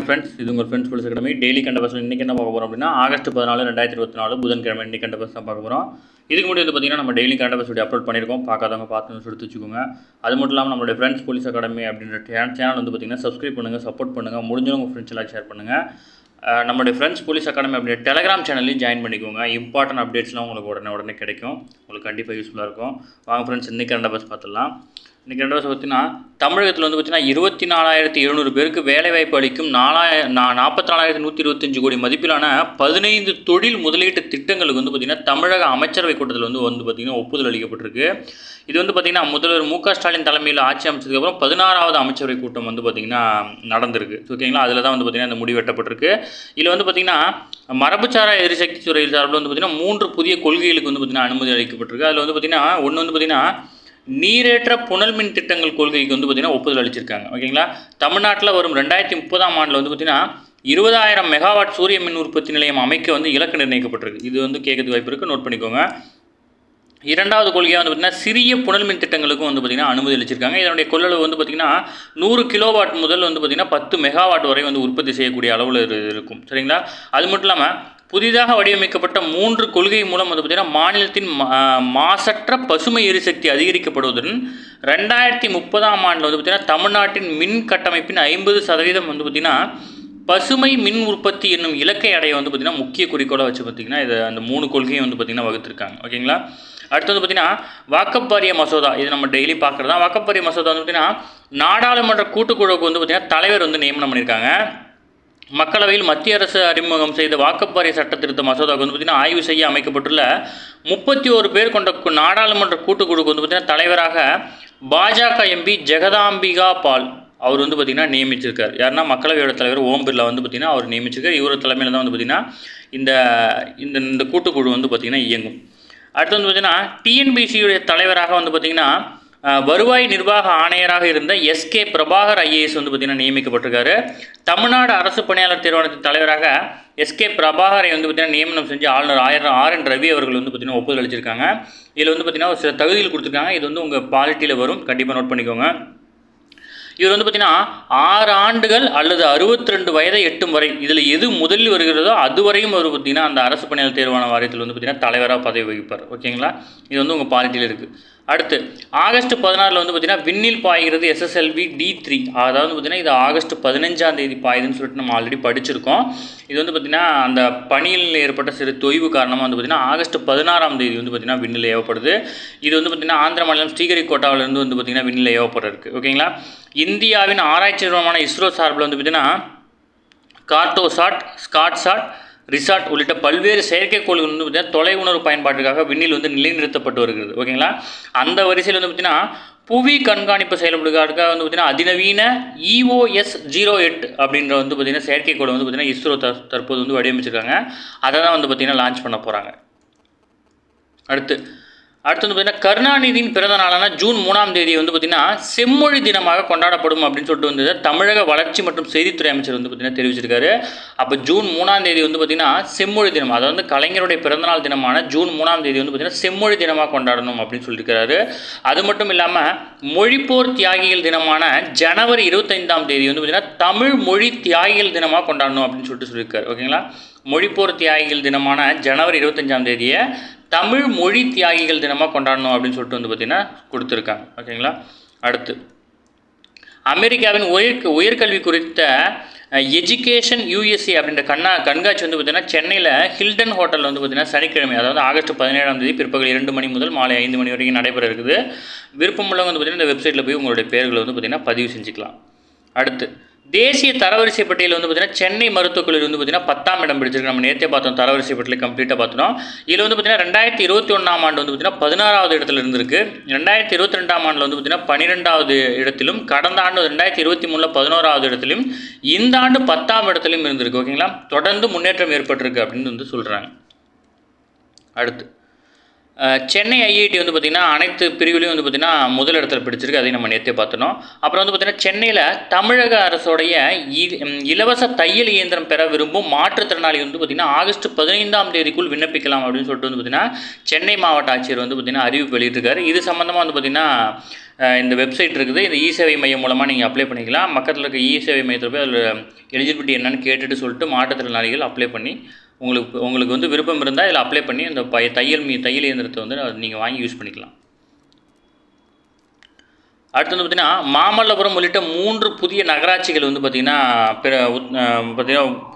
Friends, இது உங்கள் friends police academy daily கண்ட பஸ். இன்றைக்கி என்ன பார்க்க போகிறோம் அப்படின்னா ஆகஸ்ட் 14, 2024 புதன்கிழமை இன்றைக்கி கண்ட பஸ் தான் பார்க்க போகிறோம். இதுக்கு முன்னாடி வந்து பார்த்திங்கன்னா நம்ம டெய்லி கண்ட பஸ் வீடியோ அப்லோட் பண்ணியிருக்கோம். பார்க்காதவங்க பார்த்து எடுத்து வச்சுக்கோங்க. அது மட்டும் இல்லாமல் நம்மளுடைய ஃப்ரெண்ட்ஸ் போலீஸ் அகாடமி அப்படின்ற சேனல் வந்து பார்த்திங்கன்னா சப்ஸ்கிரைப் பண்ணுங்கள், சப்போர்ட் பண்ணுங்கள், முடிஞ்சவங்க உங்கள் ஃப்ரெண்ட்ஸ் எல்லாம் ஷேர் பண்ணுங்கள். நம்மளுடைய ஃப்ரெண்ட்ஸ் போலீஸ் அகாடமி அப்படின்ற டெலகிராம் சேனல்லையும் ஜாயின் பண்ணிக்கோங்க. இம்பார்ட்டன்ட் அப்டேட்ஸ்லாம் உங்களுக்கு உடனே கிடைக்கும். உங்களுக்கு கண்டிப்பாக யூஸ்ஃபுல்லாக இருக்கும். வாங்க ஃப்ரெண்ட்ஸ், இன்றைக்கி கண்ட பஸ் பார்த்துடலாம். இன்றைக்கி ரெண்டாவது பார்த்தீங்கன்னா தமிழகத்தில் வந்து பார்த்திங்கன்னா 24,700 பேருக்கு வேலைவாய்ப்பு அளிக்கும் 44,125 கோடி மதிப்பிலான 15 தொழில் முதலீட்டு திட்டங்களுக்கு வந்து பார்த்திங்கன்னா தமிழக அமைச்சரவை கூட்டத்தில் வந்து பார்த்திங்கன்னா ஒப்புதல் அளிக்கப்பட்டிருக்கு. இது வந்து பார்த்திங்கன்னா முதல்வர் மு.க. ஸ்டாலின் தலைமையில் ஆட்சி அமைச்சதுக்கப்புறம் 16வது அமைச்சரவை கூட்டம் வந்து பார்த்திங்கன்னா நடந்திருக்கு. ஓகேங்களா, அதில் தான் வந்து பார்த்திங்கன்னா இந்த முடிவு எட்டப்பட்டிருக்கு. இதில் வந்து பார்த்திங்கன்னா மரபுச்சாரா எரிசக்தி துறை சார்பில் வந்து பார்த்திங்கன்னா 3 புதிய கொள்கைகளுக்கு வந்து பார்த்திங்கன்னா அனுமதி அளிக்கப்பட்டிருக்கு. அதில் வந்து பார்த்திங்கன்னா ஒன்று வந்து பார்த்திங்கன்னா நீரேற்ற புனல் மின் திட்டங்கள் கொள்கைக்கு வந்து பார்த்திங்கன்னா ஒப்புதல் அளிச்சிருக்காங்க. ஓகேங்களா, தமிழ்நாட்டில் வரும் 2030ஆம் ஆண்டில் வந்து பார்த்திங்கன்னா 20,000 மெகாவாட் சூரிய மின் உற்பத்தி நிலையம் அமைக்க வந்து இலக்கு நிர்ணயிக்கப்பட்டிருக்கு. இது வந்து கேட்கறதுக்கு வாய்ப்பு இருக்குது, நோட் பண்ணிக்கோங்க. இரண்டாவது கொள்கையாக வந்து பார்த்திங்கன்னா சிறிய புனல் மின் திட்டங்களுக்கும் வந்து பார்த்திங்கன்னா அனுமதி அளிச்சிருக்காங்க. இதனுடைய கொள்ளளவு வந்து பார்த்திங்கன்னா 100 கிலோவாட் முதல் வந்து பார்த்திங்கன்னா 10 மெகாவாட் வரை வந்து உற்பத்தி செய்யக்கூடிய அளவில் இருக்கும். சரிங்களா, அது மட்டும் இல்லாமல் புதிதாக வடிவமைக்கப்பட்ட 3 கொள்கை மூலம் வந்து பார்த்திங்கன்னா மாநிலத்தின் மாசற்ற பசுமை எரிசக்தி அதிகரிக்கப்படுவதுடன் 2030ஆம் ஆண்டில் வந்து பார்த்திங்கன்னா தமிழ்நாட்டின் மின் கட்டமைப்பின் 50% வந்து பார்த்திங்கன்னா பசுமை மின் உற்பத்தி என்னும் இலக்கை அடைய வந்து பார்த்திங்கன்னா முக்கிய குறிக்கோளாக வச்சு பார்த்திங்கன்னா இதை அந்த 3 கொள்கையும் வந்து பார்த்திங்கன்னா வகுத்திருக்காங்க. ஓகேங்களா, அடுத்து வந்து பார்த்திங்கன்னா வாக்கப் வாரிய மசோதா. இது நம்ம டெய்லி பார்க்குறது தான். வாக்கப் வாரிய மசோதா வந்து பார்த்திங்கன்னா நாடாளுமன்ற கூட்டுக்குழுவுக்கு வந்து பார்த்திங்கன்னா தலைவர் வந்து நியமனம் பண்ணியிருக்காங்க. மக்களவையில் மத்திய அரசு அறிமுகம் செய்த வாக்கப் வாரிய சட்ட திருத்த மசோதாவுக்கு வந்து பார்த்திங்கன்னா ஆய்வு செய்ய அமைக்கப்பட்டுள்ள 31 பேர் கொண்ட நாடாளுமன்ற கூட்டுக்குழுக்கு வந்து பார்த்திங்கன்னா தலைவராக பாஜக எம்பி ஜெகதாம்பிகா பால் அவர் வந்து பார்த்திங்கன்னா நியமிச்சிருக்கார். யாருன்னா மக்களவையோட தலைவர் ஓம் பிர்லா வந்து பார்த்திங்கன்னா அவர் நியமிச்சிருக்கார். இவர் தலைமையில் தான் வந்து பார்த்திங்கன்னா இந்த கூட்டுக்குழு வந்து பார்த்திங்கன்னா இயங்கும். அடுத்து வந்து பார்த்திங்கன்னா டிஎன்பிசியுடைய தலைவராக வந்து பார்த்திங்கன்னா வருவாய் நிர்வாக ஆணையராக இருந்த எஸ்கே பிரபாகர் ஐஏஎஸ் வந்து பார்த்திங்கன்னா நியமிக்கப்பட்டிருக்காரு. தமிழ்நாடு அரசு பணியாளர் தேர்வாணையத்தின் தலைவராக எஸ்கே பிரபாகரை வந்து பார்த்திங்கன்னா நியமனம் செஞ்சு ஆளுநர் ஆர்.என். ரவி அவர்கள் வந்து பார்த்திங்கன்னா ஒப்புதல் அளிச்சிருக்காங்க. இதில் வந்து பார்த்திங்கன்னா ஒரு சில தகுதிகள் கொடுத்துருக்காங்க. இது வந்து உங்கள் பாலிட்டியில் வரும், கண்டிப்பாக நோட் பண்ணிக்கோங்க. இவர் வந்து பார்த்திங்கன்னா 6 ஆண்டுகள் அல்லது 62 வயதை எட்டும் வரை இதில் எது முதலில் வருகிறதோ அதுவரையும் அவர் பார்த்திங்கன்னா அந்த அரசு பணியாளர் தேர்வான வாரியத்தில் வந்து பார்த்திங்கன்னா தலைவராக பதவி வகிப்பார். ஓகேங்களா, இது வந்து உங்கள் பாலிட்டியில் இருக்குது. அடுத்து ஆகஸ்ட் 16 வந்து பார்த்திங்கன்னா விண்ணில் பாய்கிறது SSLV D3. அதாவது பார்த்திங்கன்னா இது ஆகஸ்ட் 15ஆம் தேதி பாயுதுன்னு சொல்லிட்டு நம்ம ஆல்ரெடி படிச்சிருக்கோம். இது வந்து பார்த்திங்கன்னா அந்த பணியில் ஏற்பட்ட சிறு தொய்வு காரணமாக வந்து பார்த்திங்கன்னா ஆகஸ்ட் 16ஆம் தேதி வந்து பார்த்திங்கன்னா விண்ணில் ஏவப்படுது. இது வந்து பார்த்திங்கன்னா ஆந்திர மாநிலம் ஸ்ரீஹரிகோட்டாவிலிருந்து வந்து பார்த்திங்கன்னா விண்ணில் ஏவப்படுறதுக்கு. ஓகேங்களா, இந்தியாவின் ஆராய்ச்சி நிறுவனமான இஸ்ரோ சார்பில் வந்து பார்த்திங்கன்னா கார்டோசாட், ஸ்காட்சாட், ரிசார்ட் உள்ளிட்ட பல்வேறு செயற்கைக்கோள்கள் வந்து பார்த்திங்கன்னா தொலை உணர்வு பயன்பாட்டுக்காக விண்ணில் வந்து நிலைநிறுத்தப்பட்டு வருகிறது. ஓகேங்களா, அந்த வரிசையில் வந்து பார்த்திங்கன்னா புவி கண்காணிப்பு செயல்படுவதற்காக வந்து பார்த்திங்கன்னா அதிநவீன EOS-08 அப்படின்ற வந்து பார்த்திங்கன்னா செயற்கைக்கோளை வந்து பார்த்திங்கன்னா இஸ்ரோ தற்போது வந்து வடிவமைச்சிருக்காங்க. அதை தான் வந்து பார்த்திங்கன்னா லான்ச் பண்ண போகிறாங்க. அடுத்து வந்து பார்த்திங்கன்னா கருணாநிதியின் பிறந்த நாளான ஜூன் 3ஆம் தேதி வந்து பார்த்திங்கன்னா செம்மொழி தினமாக கொண்டாடப்படும் அப்படின்னு சொல்லிட்டு வந்து தமிழக வளர்ச்சி மற்றும் செய்தித்துறை அமைச்சர் வந்து பார்த்திங்கன்னா தெரிவிச்சிருக்காரு. அப்போ ஜூன் 3ஆம் தேதி வந்து பார்த்திங்கன்னா செம்மொழி தினம், அதாவது கலைஞருடைய பிறந்தநாள் தினமான ஜூன் 3ஆம் தேதி வந்து பார்த்திங்கன்னா செம்மொழி தினமாக கொண்டாடணும் அப்படின்னு சொல்லியிருக்காரு. அது மட்டும் இல்லாமல் மொழிப்போர் தியாகிகள் தினமான ஜனவரி 25ஆம் தேதி வந்து பார்த்திங்கன்னா தமிழ் மொழி தியாகிகள் தினமாக கொண்டாடணும் அப்படின்னு சொல்லியிருக்காரு. ஓகேங்களா, மொழிப்போர் தியாகிகள் தினமான ஜனவரி 25ஆம் தேதியை தமிழ் மொழி தியாகிகள் தினமாக கொண்டாடணும் அப்படின்னு சொல்லிட்டு வந்து பார்த்திங்கன்னா கொடுத்துருக்காங்க. ஓகேங்களா, அடுத்து அமெரிக்காவின் உயர்கல்வி குறித்த எஜுகேஷன் USA அப்படின்ற கண்காட்சி வந்து பார்த்திங்கன்னா சென்னையில் ஹில்டன் ஹோட்டலில் வந்து பார்த்திங்கன்னா சனிக்கிழமை, அதாவது ஆகஸ்ட் 17ஆம் தேதி பிற்பகல் 2 மணி முதல் மாலை 5 மணி வரைக்கும் நடைபெற இருக்குது. விருப்பமுள்ளவங்க வந்து பார்த்திங்கன்னா இந்த வெப்சைட்டில் போய் உங்களுடைய பேர்களை வந்து பார்த்திங்கன்னா பதிவு செஞ்சுக்கலாம். அடுத்து தேசிய தரவரிசை பட்டியலில் வந்து பார்த்திங்கன்னா சென்னை மருத்துவக் கல்லூரி வந்து பார்த்திங்கன்னா 10ஆம் இடம் பிடிச்சிருக்கு. நம்ம நேற்றே பார்த்தோம், தரவரிசை பட்டியலை கம்ப்ளீட்டாக பார்த்தோம். இதில் வந்து பார்த்திங்கன்னா 2021ஆம் ஆண்டு வந்து பார்த்திங்கன்னா 16வது இடத்துல இருந்திருக்கு. 2022ஆம் ஆண்டில் வந்து பார்த்திங்கன்னா 12வது இடத்திலும், கடந்த ஆண்டு 2023 11வது இடத்திலும், இந்த ஆண்டு 10ஆம் இடத்திலும் இருந்திருக்கு. ஓகேங்களா, தொடர்ந்து முன்னேற்றம் ஏற்பட்டிருக்கு அப்படின்னு வந்து சொல்கிறாங்க. அடுத்து சென்னை ஐஐடி வந்து பார்த்திங்கன்னா அனைத்து பிரிவுலையும் வந்து பார்த்திங்கன்னா முதலிடத்தில் பிடிச்சிருக்கு. அதையும் நம்ம நேற்றே பார்த்தோம். அப்புறம் வந்து பார்த்திங்கன்னா சென்னையில் தமிழக அரசோடைய இலவச தையல் இயந்திரம் பெற விரும்பும் மாற்றுத்திறனாளி வந்து பார்த்திங்கன்னா ஆகஸ்ட் 15ஆம் தேதிக்குள் விண்ணப்பிக்கலாம் அப்படின்னு சொல்லிட்டு வந்து பார்த்திங்கன்னா சென்னை மாவட்ட ஆட்சியர் வந்து பார்த்திங்கன்னா அறிவிப்பு வெளியிட்டிருக்காரு. இது சம்மந்தமாக வந்து பார்த்திங்கன்னா இந்த வெப்சைட் இருக்குது. இந்த இ-சேவை மையம் மூலமாக நீங்கள் அப்ளை பண்ணிக்கலாம். பக்கத்தில் இருக்க இ-சேவை மையத்தில் போய் அதில் எலிஜிபிலிட்டி என்னன்னு கேட்டுட்டு சொல்லிட்டு மாற்றுத்திறனாளிகள் அப்ளை பண்ணி உங்களுக்கு வந்து விருப்பம் இருந்தால் இதில் அப்ளை பண்ணி அந்த தையல் இயந்திரத்தை வந்து நீங்கள் வாங்கி யூஸ் பண்ணிக்கலாம். அடுத்து வந்து பார்த்திங்கன்னா மாமல்லபுரம் உள்ளிட்ட 3 புதிய நகராட்சிகள் வந்து பார்த்திங்கன்னா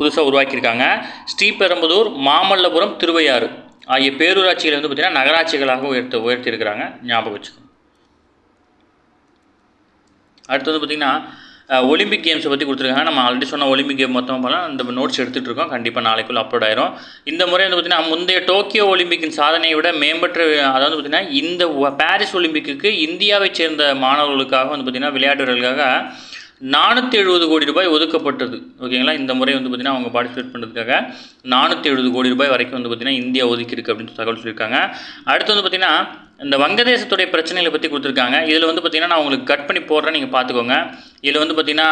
புதுசாக உருவாக்கியிருக்காங்க. ஸ்ரீபெரும்புதூர், மாமல்லபுரம், திருவையாறு ஆகிய பேரூராட்சிகளை வந்து பார்த்திங்கன்னா நகராட்சிகளாக உயர்த்தியிருக்கிறாங்க. ஞாபகம் வச்சுக்கோங்க. அடுத்து வந்து பார்த்திங்கன்னா ஒலிம்பிக் கேம்ஸை பற்றி கொடுத்துருக்காங்க. நம்ம ஆல்ரெடி சொன்ன ஒலிம்பிக் கேம் மொத்தமாக போகலாம். அந்த நோட்ஸ் எடுத்துகிட்டு இருக்கோம். கண்டிப்பாக நாளைக்குள்ளே அப்லோட் ஆயிரும். இந்த முறை வந்து பார்த்திங்கன்னா முந்தைய டோக்கியோ ஒலிம்பிக்கின் சாதனையை விட மேம்பட்ட, அதாவது பார்த்திங்கன்னா இந்த பாரிஸ் ஒலிம்பிக்கு இந்தியாவை சேர்ந்த மாணவர்களுக்காக வந்து பார்த்திங்கன்னா விளையாட்டு வீரர்களுக்காக 470 கோடி ரூபாய் ஒதுக்கப்பட்டது. ஓகேங்களா. இந்த முறை வந்து பார்த்திங்கன்னா அவங்க பார்ட்டிசிபேட் பண்ணுறதுக்காக 470 கோடி ரூபாய் வரைக்கும் வந்து பார்த்திங்கன்னா இந்தியா ஒதுக்கியிருக்கு அப்படின்னு தகவல் சொல்லியிருக்காங்க. அடுத்து வந்து பார்த்திங்கன்னா இந்த வங்கதேசத்துடைய பிரச்சனைகளை பற்றி கொடுத்துருக்காங்க. இதில் வந்து பார்த்திங்கன்னா நான் உங்களுக்கு கட் பண்ணி போடுறேன், நீங்கள் பார்த்துக்கோங்க. இதில் வந்து பார்த்திங்கன்னா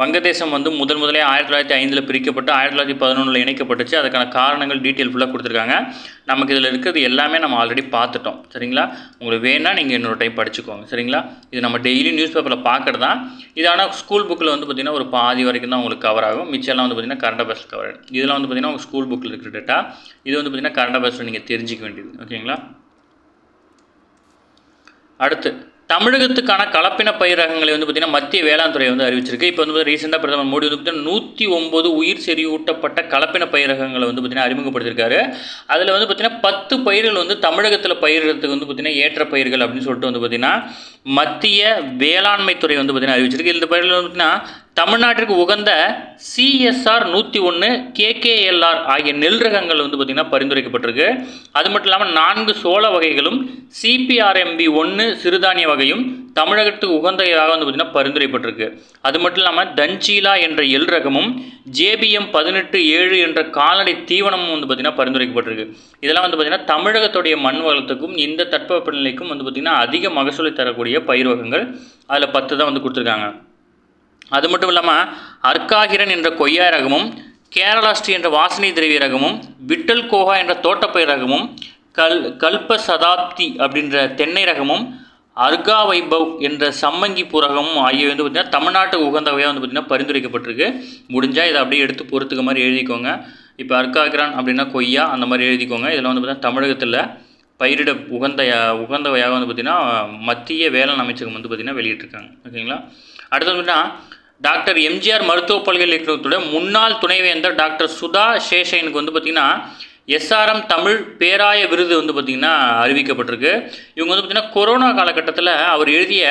வங்கதேசம் வந்து முதலே 1905 பிரிக்கப்பட்டு 1911 இணைக்கப்பட்டுச்சு. அதுக்கான காரணங்கள் டீட்டெயில் ஃபுல்லாக கொடுத்துருக்காங்க. நமக்கு இதில் இருக்கிறது எல்லாமே நம்ம ஆல்ரெடி பார்த்துட்டோம். சரிங்களா. உங்களுக்கு வேணால் நீங்கள் இன்னொரு டைம் படிச்சுக்கோங்க. சரிங்களா. இது நம்ம டெய்லி நியூஸ் பேப்பரில் பார்க்குறது தான். இது ஆனால் ஸ்கூல் புக்கில் வந்து பார்த்திங்கன்னா ஒரு பாதி வரைக்கும் தான் உங்களுக்கு கவர் ஆகும். மிச்சம்லாம் வந்து பார்த்திங்கன்னா கரண்ட் அஃபேர்ஸ் கவர் ஆகும். இதெல்லாம் வந்து பார்த்திங்கன்னா உங்கள் ஸ்கூல் புக்கில் இருக்கிற டேட்டா. இது வந்து பார்த்திங்கன்னா கரண்ட் அஃபேர்ஸில் நீங்கள் தெரிஞ்சிக்க வேண்டியது. ஓகேங்களா. அடுத்து தமிழகத்துக்கான கலப்பின பயிர் ரகங்களை வந்து பார்த்திங்கன்னா மத்திய வேளாண் துறை வந்து அறிவிச்சிருக்கு. இப்போ வந்து ரீசெண்டாக பிரதமர் மோடி வந்து பார்த்திங்கன்னா 109 உயிர் செறிவூட்டப்பட்ட கலப்பின பயிர் ரகங்களை வந்து பார்த்திங்கன்னா அறிமுகப்படுத்தியிருக்காரு. அதில் வந்து பார்த்திங்கன்னா 10 பயிர்கள் வந்து தமிழகத்தில் பயிரிடுறதுக்கு வந்து பார்த்திங்கன்னா ஏற்ற பயிர்கள் அப்படின்னு சொல்லிட்டு வந்து பார்த்திங்கன்னா மத்திய வேளாண்மை துறை வந்து பார்த்திங்கன்னா அறிவிச்சிருக்கு. இந்த பயிர்கள் வந்து பார்த்திங்கன்னா தமிழ்நாட்டிற்கு உகந்த CSR 101, KKLR ஆகிய நெல் ரகங்கள் வந்து பார்த்திங்கன்னா பரிந்துரைக்கப்பட்டிருக்கு. அது மட்டும் இல்லாமல் 4 சோள வகைகளும் CPRMB 1 சிறுதானிய வகையும் தமிழகத்துக்கு உகந்தையாக வந்து பார்த்திங்கன்னா பரிந்துரைப்பட்டிருக்கு. அது மட்டும் இல்லாமல் தஞ்சீலா என்ற எல் ரகமும் JBM 18-7 என்ற கால்நடை தீவனமும் வந்து பார்த்திங்கன்னா பரிந்துரைக்கப்பட்டிருக்கு. இதெல்லாம் வந்து பார்த்திங்கன்னா தமிழகத்துடைய மண் வளத்துக்கும் இந்த தட்பவெப்பநிலைக்கும் வந்து பார்த்திங்கன்னா அதிக மகசூலை தரக்கூடிய பயிர் வகைகள். அதில் 10 தான் வந்து கொடுத்துருக்காங்க. அது மட்டும் இல்லாமல் அர்க்காகிரன் என்ற கொய்யா ரகமும், கேரளாஸ்ரீ என்ற வாசனை திரவிய ரகமும், விட்டல் கோகா என்ற தோட்டப்பயிர் ரகமும், கல்ப சதாப்தி அப்படின்ற தென்னை ரகமும், அர்கா வைபவ் என்ற சம்மங்கி பூ ரகமும் ஆகியவை வந்து பார்த்திங்கன்னா தமிழ்நாட்டுக்கு உகந்த வகையாக வந்து பார்த்திங்கன்னா பரிந்துரைக்கப்பட்டிருக்கு. முடிஞ்சால் இதை அப்படியே எடுத்து பொறுத்துக்க மாதிரி எழுதிக்கோங்க. இப்போ அர்க்காகிரான் அப்படின்னா கொய்யா அந்த மாதிரி எழுதிக்கோங்க. இதில் வந்து பார்த்திங்கன்னா தமிழகத்தில் பயிரிட உகந்தவையாக வந்து பார்த்திங்கன்னா மத்திய வேளாண் அமைச்சகம் வந்து பார்த்திங்கன்னா வெளியிட்டிருக்காங்க. ஓகேங்களா. அடுத்தது வந்து டாக்டர் MGR மருத்துவ பல்கலைக்கழகத்தோட முன்னாள் துணைவேந்தர் டாக்டர் சுதா சேஷனுக்கு வந்து பார்த்திங்கன்னா SRM தமிழ் பேராய விருது வந்து பார்த்திங்கன்னா அறிவிக்கப்பட்டிருக்கு. இவங்க வந்து பார்த்திங்கன்னா கொரோனா காலகட்டத்தில் அவர் எழுதிய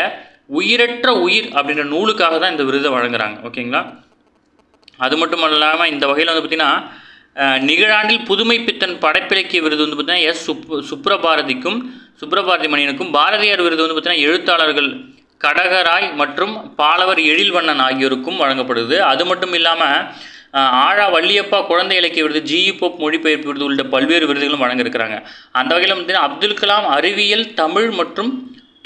உயிரற்ற உயிர் அப்படின்ற நூலுக்காக தான் இந்த விருதை வழங்குறாங்க. ஓகேங்களா. அது மட்டும் இல்லாமல் இந்த வகையில் வந்து பார்த்திங்கன்னா நிகழாண்டில் புதுமை பித்தன் படைப்பிலக்கிய விருது வந்து பார்த்திங்கன்னா சுப்ரபாரதி மணியனுக்கும், பாரதியார் விருது வந்து பார்த்திங்கன்னா எழுத்தாளர்கள் கடகராய் மற்றும் பாலவர் எழில்வண்ணன் ஆகியோருக்கும் வழங்கப்படுது. அது மட்டும் இல்லாமல் ஆழா வள்ளியப்பா குழந்தை இலக்கிய விருது, GE போப் மொழிபெயர்ப்பு விருது உள்ளிட்ட பல்வேறு விருதுகளும் வழங்க இருக்கிறாங்க. அந்த வகையில் வந்து அப்துல் கலாம் அறிவியல் தமிழ் மற்றும்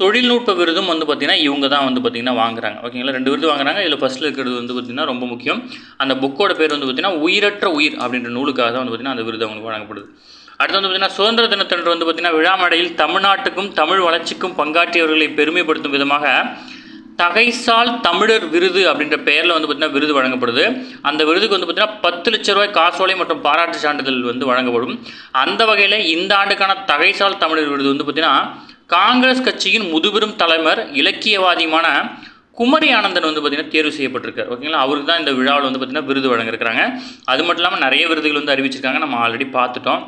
தொழில்நுட்ப விருதும் வந்து பார்த்திங்கன்னா இவங்க தான் வந்து பார்த்திங்கன்னா வாங்குறாங்க. ஓகேங்களா. 2 விருது வாங்குறாங்க. இதில் ஃபஸ்ட்டில் இருக்கிறது வந்து பார்த்திங்கன்னா ரொம்ப முக்கியம். அந்த புக்கோட பேர் வந்து பார்த்திங்கன்னா உயிரற்ற உயிர் அப்படின்ற நூலுக்காக தான் வந்து பார்த்திங்கன்னா அந்த விருது அவங்களுக்கு வழங்கப்படுது. அடுத்து வந்து பார்த்திங்கன்னா சுதந்திர தினத்தன்று வந்து பார்த்திங்கன்னா விழாமடையில் தமிழ்நாட்டுக்கும் தமிழ் வளர்ச்சிக்கும் பங்காற்றியவர்களை பெருமைப்படுத்தும் விதமாக தகைசால் தமிழர் விருது அப்படின்ற பெயரில் வந்து பார்த்திங்கன்னா விருது வழங்கப்படுது. அந்த விருதுக்கு வந்து பார்த்திங்கன்னா 10 லட்ச ரூபாய் காசோலை மற்றும் பாராட்டு சான்றிதழ் வந்து வழங்கப்படும். அந்த வகையில் இந்த ஆண்டுக்கான தகைசால் தமிழர் விருது வந்து பார்த்திங்கன்னா காங்கிரஸ் கட்சியின் முதுபெரும் தலைவர் இலக்கியவாதியுமான குமரி ஆனந்தன் வந்து பார்த்திங்கன்னா தேர்வு செய்யப்பட்டிருக்கார். ஓகேங்களா. அவருக்கு தான் இந்த விழாவில் வந்து பார்த்திங்கன்னா விருது வழங்கியிருக்கிறாங்க. அது மட்டும் இல்லாமல் நிறைய விருதுகள் வந்து அறிவிச்சிருக்காங்க. நம்ம ஆல்ரெடி பார்த்துட்டோம்.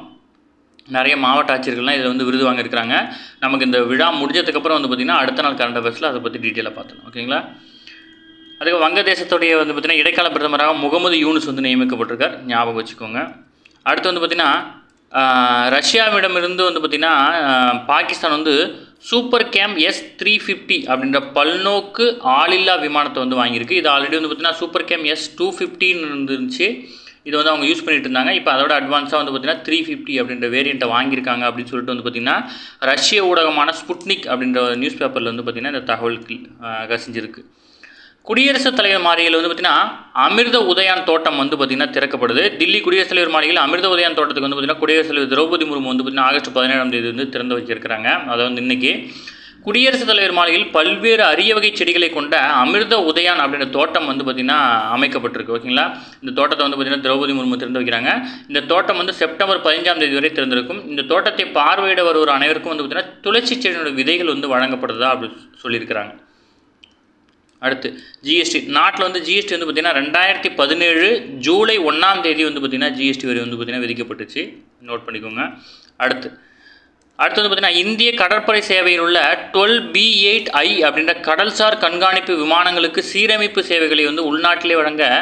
நிறைய மாவட்ட ஆட்சியர்கள்லாம் இதில் வந்து விருது வாங்கியிருக்கிறாங்க. நமக்கு இந்த விழா முடிஞ்சதுக்கப்புறம் வந்து பார்த்திங்கன்னா அடுத்த நாள் கரண்ட் அஃபேர்ஸில் அதை பற்றி டீட்டெயிலாக பார்த்தோம். ஓகேங்களா. அதுக்கு வங்கதேசத்துடைய வந்து பார்த்திங்கன்னா இடைக்கால பிரதமராக முகமது யூனுஸ் வந்து நியமிக்கப்பட்டிருக்கார். ஞாபகம் வச்சுக்கோங்க. அடுத்து வந்து பார்த்திங்கன்னா ரஷ்யாவிடமிருந்து வந்து பார்த்திங்கன்னா பாகிஸ்தான் வந்து சூப்பர் கேம் S-350 அப்படின்ற பல்நோக்கு ஆளில்லா விமானத்தை வந்து வாங்கியிருக்கு. இது ஆல்ரெடி வந்து பார்த்திங்கன்னா சூப்பர் கேம் S-250 இருந்துச்சு. இது வந்து அவங்க யூஸ் பண்ணிட்டு இருந்தாங்க. இப்போ அதோட அட்வான்ஸாக வந்து பார்த்திங்கன்னா 350 அப்படின்ற வேரியண்ட்டை வாங்கியிருக்காங்க அப்படின்னு சொல்லிட்டு வந்து பார்த்திங்கன்னா ரஷ்ய ஊடகமான ஸ்புட்னிக் அப்படின்ற நியூஸ் பேப்பரில் வந்து பார்த்திங்கன்னா இந்த தகவல் கசிஞ்சிருக்கு. குடியரசுத் தலைவர் மாளிகையில் வந்து பார்த்திங்கன்னா அமிர்த உதயான் தோட்டம் வந்து பார்த்திங்கன்னா திறக்கப்படுது. தில்லி குடியரசுத் தலைவர் மாளிகையில் அமிர்த உதயான் தோட்டத்துக்கு வந்து பார்த்திங்கன்னா குடியரசுத் தலைவர் திரௌபதி முர்மு வந்து பார்த்திங்கன்னா ஆகஸ்ட் 17ஆம் தேதி வந்து திறந்து வச்சிருக்கிறாங்க. அதை வந்து இன்றைக்கி குடியரசுத் தலைவர் மாளிகையில் பல்வேறு அரிய வகை செடிகளை கொண்ட அமிர்த உதயான் அப்படின்ற தோட்டம் வந்து பார்த்திங்கன்னா அமைக்கப்பட்டிருக்கு. ஓகேங்களா, இந்த தோட்டத்தை வந்து பார்த்திங்கன்னா திரௌபதி முர்மு திறந்து வைக்கிறாங்க. இந்த தோட்டம் வந்து செப்டம்பர் 15ஆம் தேதி வரை திறந்திருக்கும். இந்த தோட்டத்தை பார்வையிட வருவோர் அனைவருக்கும் வந்து பார்த்திங்கன்னா துளசி செடியோட விதைகள் வந்து வழங்கப்படுதா அப்படின்னு சொல்லியிருக்கிறாங்க. அடுத்து ஜிஎஸ்டி. நாட்டில் வந்து ஜிஎஸ்டி வந்து பார்த்திங்கன்னா 2017 ஜூலை 1ஆம் தேதி வந்து பார்த்திங்கன்னா ஜிஎஸ்டி வரி வந்து பார்த்திங்கன்னா விதிக்கப்பட்டுச்சு. நோட் பண்ணிக்கோங்க. அடுத்து வந்து பார்த்திங்கன்னா இந்திய கடற்படை சேவையில் உள்ள 12B8I அப்படின்ற கடல்சார் கண்காணிப்பு விமானங்களுக்கு சீரமைப்பு சேவைகளை வந்து உள்நாட்டிலே வழங்க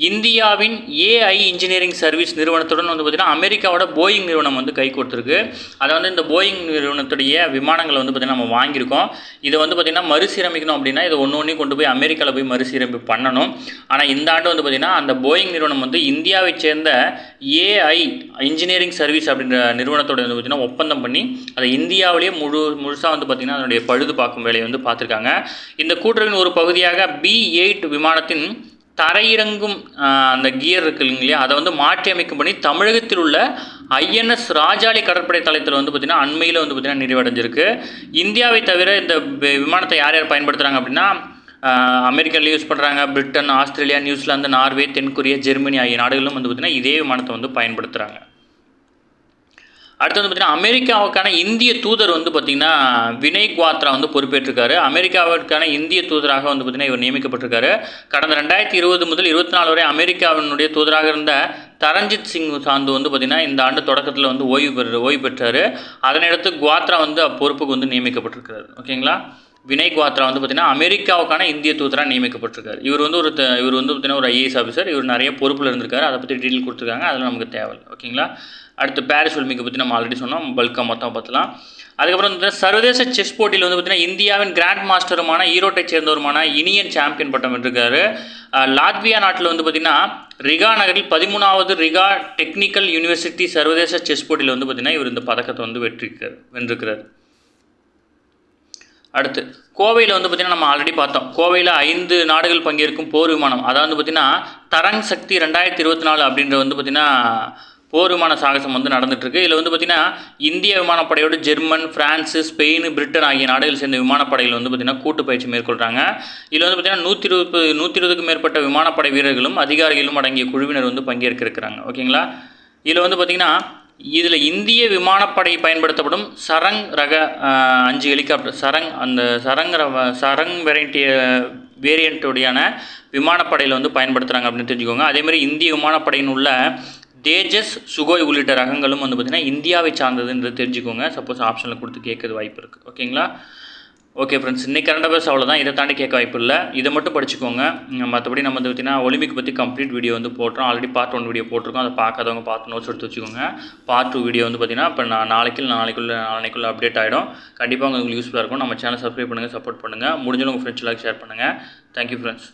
இந்தியாவின் AI இன்ஜினியரிங் சர்வீஸ் நிறுவனத்துடன் வந்து பார்த்திங்கன்னா அமெரிக்காவோட போயிங் நிறுவனம் வந்து கை கொடுத்துருக்கு. அதை வந்து இந்த போயிங் நிறுவனத்துடைய விமானங்களை வந்து பார்த்திங்கன்னா நம்ம வாங்கியிருக்கோம். இதை வந்து பார்த்திங்கன்னா மறுசீரமைக்கணும் அப்படின்னா இதை ஒன்றையும் கொண்டு போய் அமெரிக்காவில் போய் மறுசீரமைப்பு பண்ணணும். ஆனால் இந்த ஆண்டு வந்து பார்த்திங்கன்னா அந்த போயிங் நிறுவனம் வந்து இந்தியாவை சேர்ந்த AI இன்ஜினியரிங் சர்வீஸ் அப்படின்ற நிறுவனத்தோட வந்து பார்த்திங்கன்னா ஒப்பந்தம் பண்ணி அதை இந்தியாவிலேயே முழுசாக வந்து பார்த்திங்கன்னா அதனுடைய பழுது பார்க்கும் வேலையை வந்து பார்த்துருக்காங்க. இந்த கூட்டுறவின் ஒரு பகுதியாக B8 விமானத்தின் தரையிறங்கும் அந்த கியர் இருக்கு இல்லைங்களா, அதை வந்து மாற்றி அமைக்கும் பண்ணி தமிழகத்தில் உள்ள INS ராஜாளி கடற்படை தளத்தில் வந்து பார்த்திங்கன்னா அண்மையில் வந்து பார்த்திங்கன்னா நிறைவடைஞ்சிருக்கு. இந்தியாவை தவிர இந்த விமானத்தை யார் யார் பயன்படுத்துகிறாங்க அப்படின்னா அமெரிக்காவில் யூஸ் பண்ணுறாங்க, பிரிட்டன், ஆஸ்திரேலியா, நியூசிலாந்து, நார்வே, தென்கொரியா, ஜெர்மனி ஆகிய நாடுகளும் வந்து பார்த்திங்கன்னா இதே விமானத்தை வந்து பயன்படுத்துகிறாங்க. அடுத்து வந்து பார்த்திங்கன்னா அமெரிக்காவுக்கான இந்திய தூதர் வந்து பார்த்திங்கன்னா வினய் குவாத்ரா வந்து பொறுப்பேற்றிருக்காரு. அமெரிக்காவிற்கான இந்திய தூதராக வந்து பார்த்திங்கன்னா இவர் நியமிக்கப்பட்டிருக்காரு. கடந்த 2020 முதல் 24 வரை அமெரிக்காவினுடைய தூதராக இருந்த தரஞ்சித் சிங் சாந்து வந்து பார்த்திங்கன்னா இந்த ஆண்டு தொடக்கத்தில் வந்து ஓய்வு பெற்றார். அதனையடுத்து குவாத்ரா வந்து பொறுப்புக்கு வந்து நியமிக்கப்பட்டிருக்கிறார். ஓகேங்களா, வினய் குவாத்ரா வந்து பார்த்திங்கன்னா அமெரிக்காவுக்கான இந்திய தூதராக நியமிக்கப்பட்டிருக்காரு. இவர் வந்து பார்த்திங்கன்னா ஒரு IAS ஆஃபீஸர். இவர் நிறைய பொறுப்பில் இருந்திருக்காரு. அதை பற்றி டீட்டெயில் கொடுத்துருக்காங்க, அதில் நமக்கு தேவை. ஓகேங்களா, அடுத்து பாரிஸ் ஒலிம்பிக்கை பற்றி நம்ம ஆல்ரெடி சொன்னோம், பல்காக மொத்தம் பார்த்துலாம். அதுக்கப்புறம் வந்து சர்வதேச செஸ் போட்டியில் வந்து பார்த்திங்கன்னா இந்தியாவின் கிராண்ட் மாஸ்டருமான ஈரோட்டை சேர்ந்தவருமான இனியன் சாம்பியன் பட்டம் வென்றிருக்காரு. லாத்வியா நாட்டில் வந்து பார்த்திங்கன்னா ரிகா நகரில் 13வது ரிகா டெக்னிக்கல் யூனிவர்சிட்டி சர்வதேச செஸ் போட்டியில் வந்து பார்த்திங்கன்னா இவர் இந்த பதக்கத்தை வந்து வென்றிருக்கிறார். அடுத்து கோவையில் வந்து பார்த்திங்கன்னா நம்ம ஆல்ரெடி பார்த்தோம், கோவையில் 5 நாடுகள் பங்கேற்கும் போர் விமானம், அதாவது பார்த்திங்கன்னா தரங் சக்தி 2024 அப்படின்ற வந்து பார்த்திங்கன்னா போர் விமான சாகசம் வந்து நடந்துகிட்ருக்கு. இதில் வந்து பார்த்திங்கன்னா இந்திய விமானப்படையோடு ஜெர்மன், ஃப்ரான்ஸு, ஸ்பெயின், பிரிட்டன் ஆகிய நாடுகள் சேர்ந்த விமானப்படையில் வந்து பார்த்திங்கன்னா கூட்டு பயிற்சி மேற்கொள்கிறாங்க. இதில் வந்து பார்த்திங்கன்னா 120க்கும் மேற்பட்ட விமானப்படை வீரர்களும் அதிகாரிகளும் அடங்கிய குழுவினர் வந்து பங்கேற்க இருக்கிறாங்க. ஓகேங்களா, இதில் வந்து பார்த்திங்கன்னா இதில் இந்திய விமானப்படை பயன்படுத்தப்படும் சரங் ரக 5 ஹெலிகாப்டர் சரங் வேரியண்ட்டுடையான விமானப்படையில் வந்து பயன்படுத்துகிறாங்க அப்படின்னு தெரிஞ்சுக்கோங்க. அதேமாதிரி இந்திய விமானப்படையின் உள்ள தேஜஸ், சுகோய் உள்ளிட்ட ரகங்களும் வந்து பார்த்திங்கன்னா இந்தியாவை சார்ந்ததுன்றது தெரிஞ்சுக்கோங்க. சப்போஸ் ஆப்ஷனில் கொடுத்து கேட்குறது வாய்ப்பு இருக்குது. ஓகேங்களா, ஓகே ஃப்ரெண்ட்ஸ், இன்றைக்கி கரண்ட் அஃபேர்ஸ் அவ்வளோதான். இதை தாண்டி கேட்க வாய்ப்பு இல்லை. இதை மட்டும் படிச்சுக்கோங்க. மற்றபடி நம்ம வந்து பார்த்திங்கன்னா ஒலிம்பிக் பற்றி கம்ப்ளீட் வீடியோ வந்து போட்டுறோம். ஆல்ரெடி பார்ட் 1 வீடியோ போட்டிருக்கோம். அதை பார்க்காதவங்க பார்த்து நோட்ஸ் எடுத்து வச்சுக்கோங்க. பார்ட் 2 வீடியோ வந்து பார்த்திங்கன்னா இப்போ நாளைக்குள்ளே அப்டேட் ஆகிடும். கண்டிப்பாக உங்களுக்கு யூஸ்ஃபுல்லாக இருக்கும். நம்ம சேனல் சப்ஸ்கிரைப் பண்ணுங்கள், சப்போர்ட் பண்ணுங்கள். முடிஞ்சவங்க உங்கள் ஃப்ரெண்ட்ஸ் எல்லாருக்கும் ஷேர் பண்ணுங்கள். Thank you friends.